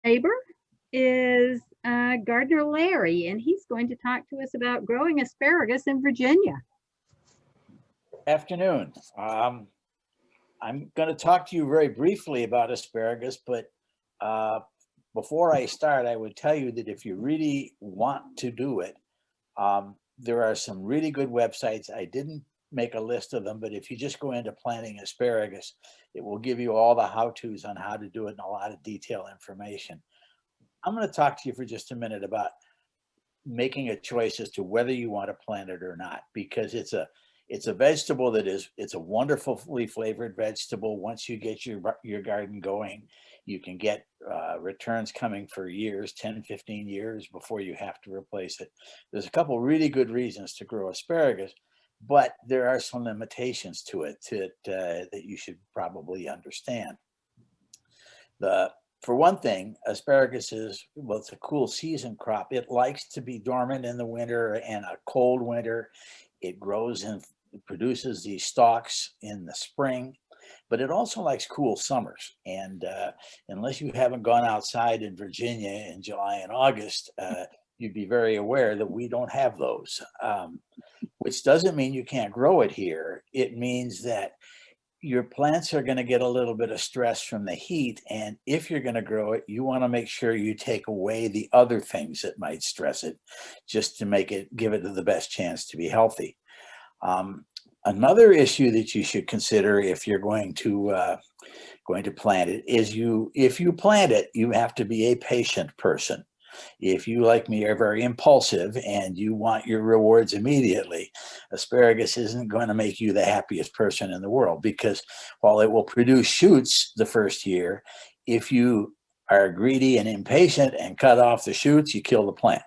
neighbor is Gardener Larry, and he's going to talk to us about growing asparagus in Virginia. Afternoon. I'm going to talk to you very briefly about asparagus, but before I start, I would tell you that if you really want to do it, there are some really good websites. I didn't make a list of them, but if you just go into planting asparagus, it will give you all the how-tos on how to do it and a lot of detailed information. I'm going to talk to you for just a minute about making a choice as to whether you want to plant it or not, because it's a vegetable that it's a wonderfully flavored vegetable. Once you get your garden going, you can get returns coming for years, 10, 15 years before you have to replace it. There's a couple really good reasons to grow asparagus, but there are some limitations to it that you should probably understand. For one thing, asparagus it's a cool season crop. It likes to be dormant in the winter and a cold winter. It grows and produces these stalks in the spring, but it also likes cool summers. And unless you haven't gone outside in Virginia in July and August, you'd be very aware that we don't have those, which doesn't mean you can't grow it here. It means that your plants are going to get a little bit of stress from the heat. And if you're going to grow it, you want to make sure you take away the other things that might stress it, just to give it the best chance to be healthy. Another issue that you should consider if you're going to plant it is if you plant it, you have to be a patient person. If you, like me, are very impulsive and you want your rewards immediately, asparagus isn't going to make you the happiest person in the world, because while it will produce shoots the first year, if you are greedy and impatient and cut off the shoots, you kill the plant.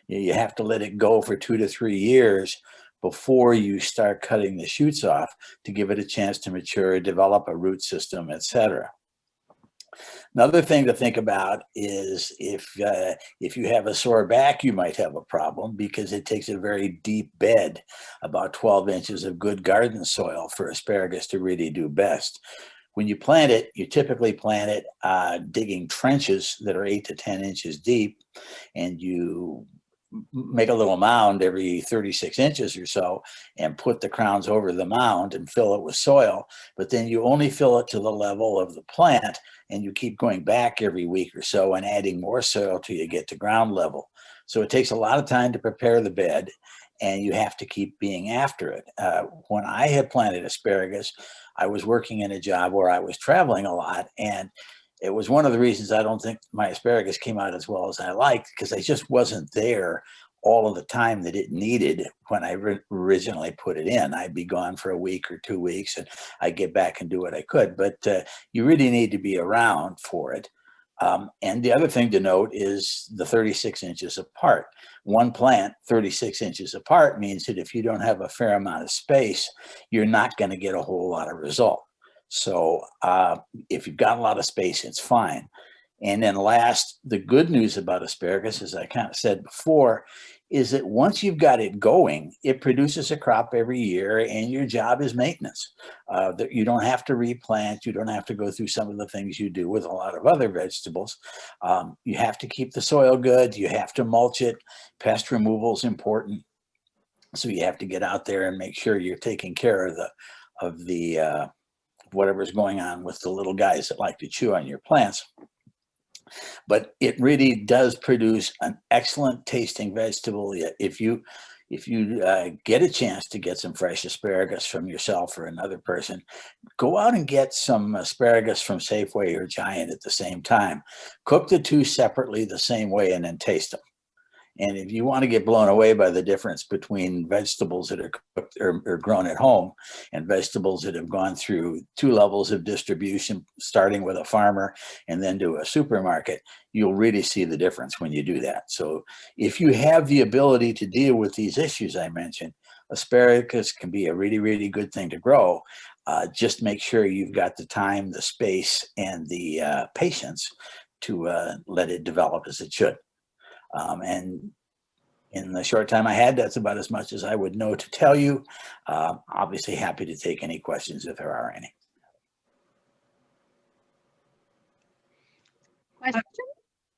You have to let it go for 2 to 3 years before you start cutting the shoots off to give it a chance to mature, develop a root system, etc. Another thing to think about is if you have a sore back, you might have a problem, because it takes a very deep bed, about 12 inches of good garden soil, for asparagus to really do best. When you plant it, you typically plant it digging trenches that are 8 to 10 inches deep, and you make a little mound every 36 inches or so and put the crowns over the mound and fill it with soil. But then you only fill it to the level of the plant, and you keep going back every week or so and adding more soil till you get to ground level. So it takes a lot of time to prepare the bed, and you have to keep being after it. When I had planted asparagus, I was working in a job where I was traveling a lot, and it was one of the reasons I don't think my asparagus came out as well as I liked, because I just wasn't there all of the time that it needed when I originally put it in. I'd be gone for a week or 2 weeks, and I'd get back and do what I could. But you really need to be around for it. And the other thing to note is the 36 inches apart. One plant 36 inches apart means that if you don't have a fair amount of space, you're not going to get a whole lot of result. So if you've got a lot of space, it's fine. And then last, the good news about asparagus, as I kind of said before, is that once you've got it going, it produces a crop every year, and your job is maintenance. That you don't have to replant. You don't have to go through some of the things you do with a lot of other vegetables. You have to keep the soil good. You have to mulch it. Pest removal is important. So you have to get out there and make sure you're taking care of the whatever's going on with the little guys that like to chew on your plants. But it really does produce an excellent tasting vegetable. If you get a chance to get some fresh asparagus from yourself or another person, go out and get some asparagus from Safeway or Giant at the same time. Cook the two separately the same way and then taste them. And if you want to get blown away by the difference between vegetables that are cooked or grown at home and vegetables that have gone through 2 levels of distribution, starting with a farmer and then to a supermarket, you'll really see the difference when you do that. So if you have the ability to deal with these issues I mentioned, asparagus can be a really, really good thing to grow. Just make sure you've got the time, the space, and the patience to let it develop as it should. And in the short time I had, that's about as much as I would know to tell you. Obviously happy to take any questions if there are any. Question?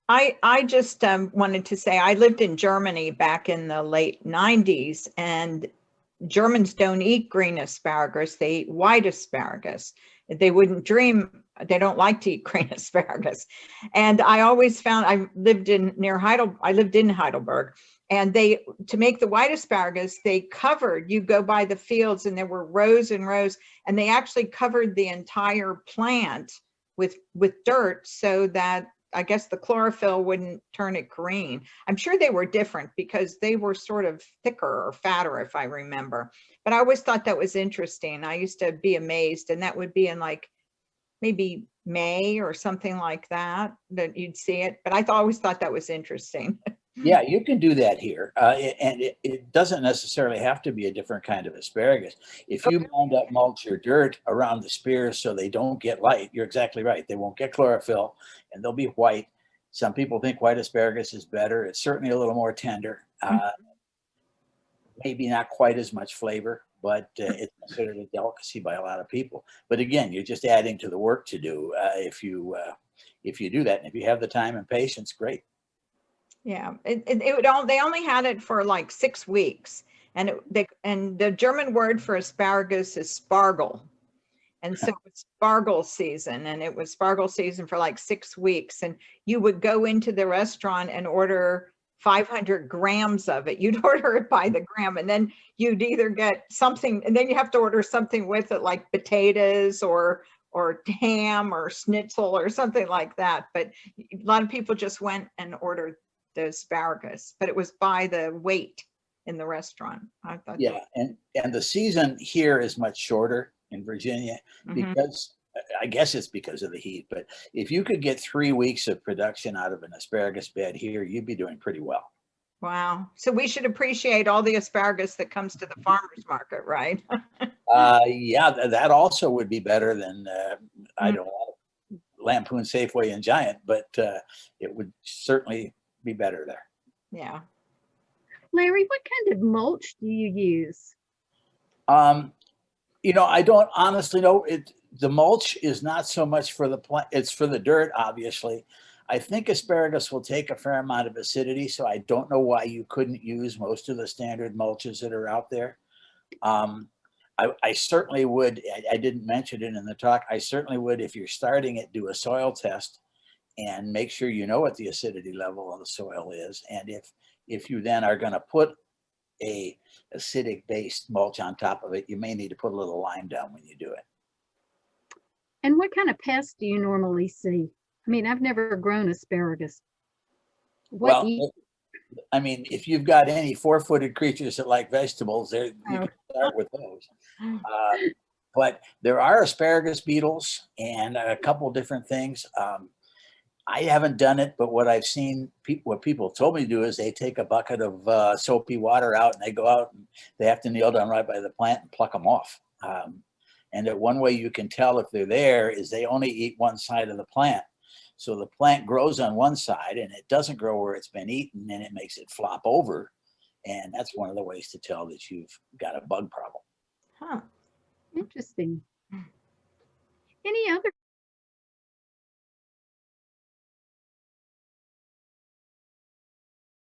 I just wanted to say I lived in Germany back in the late 90s, and Germans don't eat green asparagus. They eat white asparagus. They wouldn't dream, they don't like to eat green asparagus. And I always found, I lived in Heidelberg, and to make the white asparagus, they covered, you go by the fields and there were rows and rows, and they actually covered the entire plant with dirt so that I guess the chlorophyll wouldn't turn it green. I'm sure they were different because they were sort of thicker or fatter, if I remember. But I always thought that was interesting. I used to be amazed, and that would be in like maybe May or something like that, that you'd see it. But I always thought that was interesting. Yeah, you can do that here. And it doesn't necessarily have to be a different kind of asparagus. If you wind up mulch your dirt around the spears so they don't get light, you're exactly right. They won't get chlorophyll and they'll be white. Some people think white asparagus is better. It's certainly a little more tender. Maybe not quite as much flavor, but it's considered a delicacy by a lot of people. But again, you're just adding to the work to do if you do that. And if you have the time and patience, great. Yeah, they only had it for like 6 weeks, and the German word for asparagus is Spargel, and so it's Spargel season, and it was Spargel season for like 6 weeks, and you would go into the restaurant and order 500 grams of it. You'd order it by the gram, and then you'd either get something, and then you have to order something with it, like potatoes or ham or schnitzel or something like that. But a lot of people just went and ordered the asparagus, but it was by the weight in the restaurant. I thought, yeah, and the season here is much shorter in Virginia because I guess it's because of the heat. But if you could get 3 weeks of production out of an asparagus bed here, you'd be doing pretty well. wow. So we should appreciate all the asparagus that comes to the farmer's market, right? Yeah, that also would be better than I don't want to lampoon Safeway and Giant, but it would certainly be better there. Yeah. Larry, what kind of mulch do you use? I don't honestly know. The mulch is not so much for the plant, it's for the dirt, obviously. I think asparagus will take a fair amount of acidity, so I don't know why you couldn't use most of the standard mulches that are out there. I certainly would, I didn't mention it in the talk, I certainly would, if you're starting it, do a soil test and make sure you know what the acidity level of the soil is. And if you then are going to put a acidic based mulch on top of it, you may need to put a little lime down when you do it. And what kind of pests do you normally see? I mean, I've never grown asparagus. I mean, if you've got any 4-footed creatures that like vegetables, you can start with those. But there are asparagus beetles and a couple different things. I haven't done it, but what I've seen, what people told me to do is they take a bucket of soapy water out and they go out and they have to kneel down right by the plant and pluck them off. And that one way you can tell if they're there is they only eat one side of the plant. So the plant grows on one side and it doesn't grow where it's been eaten, and it makes it flop over. And that's one of the ways to tell that you've got a bug problem. Huh. Interesting. Any other